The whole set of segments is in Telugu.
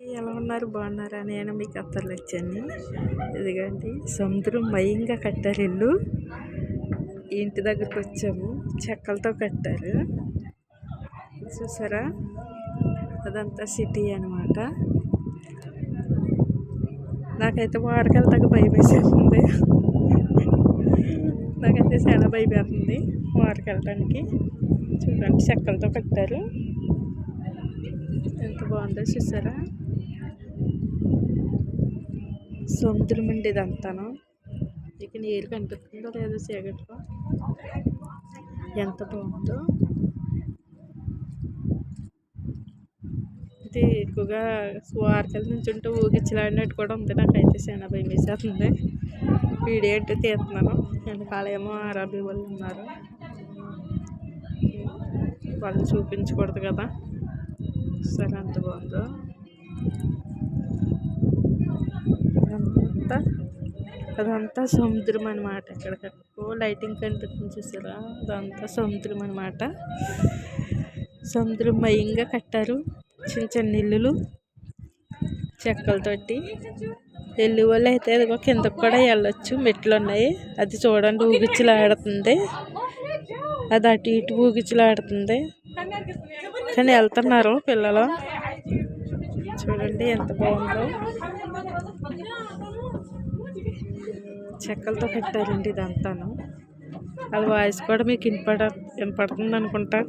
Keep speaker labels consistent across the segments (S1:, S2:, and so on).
S1: ఎలా ఉన్నారు? బాగున్నారా? నేను మీకు అత్తర్లు వచ్చాను. ఇదిగండి సముద్రం మయంగా కట్టారు ఇల్లు. ఇంటి దగ్గరకు వచ్చాము. చెక్కలతో కట్టారు చూసారా. అదంతా సిటీ అనమాట. నాకైతే వాడకెళ్తాక భయం వేసేస్తుంది. నాకైతే చాలా భయం వేస్తుంది వాడకెళ్ళటానికి. చూడండి చెక్కలతో కట్టారు. ఎంత బాగుందో చూసారా. సముద్రం అండి ఇదంతాను. ఇక నీరు కనిపిస్తుందో లేదో చీకట్లో. ఎంత బాగుందో. ఇది ఎక్కువగా వారకల నుంచి ఉంటే ఊగిచ్చలాడినట్టు కూడా ఉంది. నాకైతే చాలా భయం వేసేస్తుంది. వీడియో అంటే తీస్తున్నాను. వెనకాలేమో అరబీ వాళ్ళు ఉన్నారు. వాళ్ళు చూపించకూడదు కదా. సరే ఎంత బాగుందో. అదంతా సముద్రం అనమాట. ఎక్కడికో లైటింగ్ కనిపిస్తుంది చూసారా. అదంతా సముద్రం అనమాట. సముద్రం మయంగా కట్టారు చిన్న చిన్న ఇల్లులు చెక్కలతోటి. వెళ్ళే వాళ్ళు అయితే అదిగో కిందకు కూడా వెళ్ళొచ్చు. మెట్లు ఉన్నాయి. అది చూడండి ఊగిచ్చలాడుతుంది. అది అటు ఇటు ఊగిచ్చలాడుతుంది. కానీ వెళ్తున్నారు పిల్లలు. చూడండి ఎంత బాగుందో. చెక్కలతో కట్టారండి ఇదంతాను. వాళ్ళ వాయిస్ కూడా మీకు వినపడుతుంది అనుకుంటా.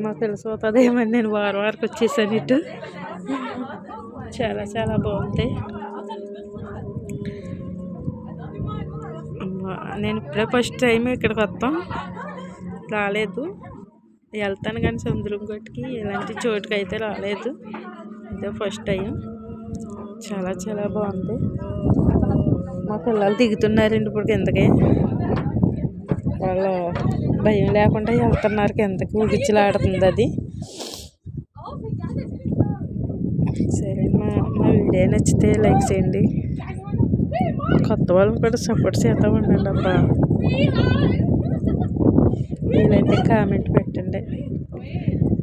S1: మాకు తెలిసిపోతుంది ఏమని. నేను వారికి వచ్చేసాను ఇటు. చాలా చాలా బాగుంది. నేను ఇప్పుడే ఫస్ట్ టైం ఇక్కడికి వస్తాం. రాలేదు. వెళ్తాను కానీ సముద్రం గట్టుకి ఇలాంటి చోటుకి అయితే రాలేదు. ఇదే ఫస్ట్ టైం. చాలా చాలా బాగుంది. మా పిల్లలు దిగుతున్నారండి ఇప్పుడు కిందకి. వాళ్ళు భయం లేకుండా వెళ్తున్నారు కిందకి. ఊగిచ్చలాడుతుంది అది. సరే మా వీడియో నచ్చితే లైక్ చేయండి. కొత్త వాళ్ళని కూడా సపోర్ట్ చేస్తూ ఉండండి అబ్బా. వీలైతే కామెంట్ పెట్టండి.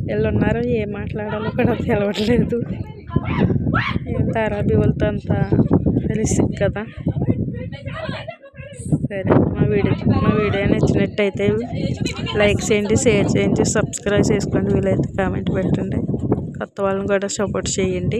S1: వీళ్ళు ఉన్నారు ఏం మాట్లాడాలో కూడా తెలవట్లేదు. ఎంత అరబీ వాళ్ళతో అంతా కలిసి కదా. సరే మా వీడియో నచ్చినట్టయితే లైక్ చేయండి, షేర్ చేయండి, సబ్స్క్రైబ్ చేసుకోండి. వీలైతే కామెంట్ పెట్టండి. కొత్త వాళ్ళని కూడా సపోర్ట్ చేయండి.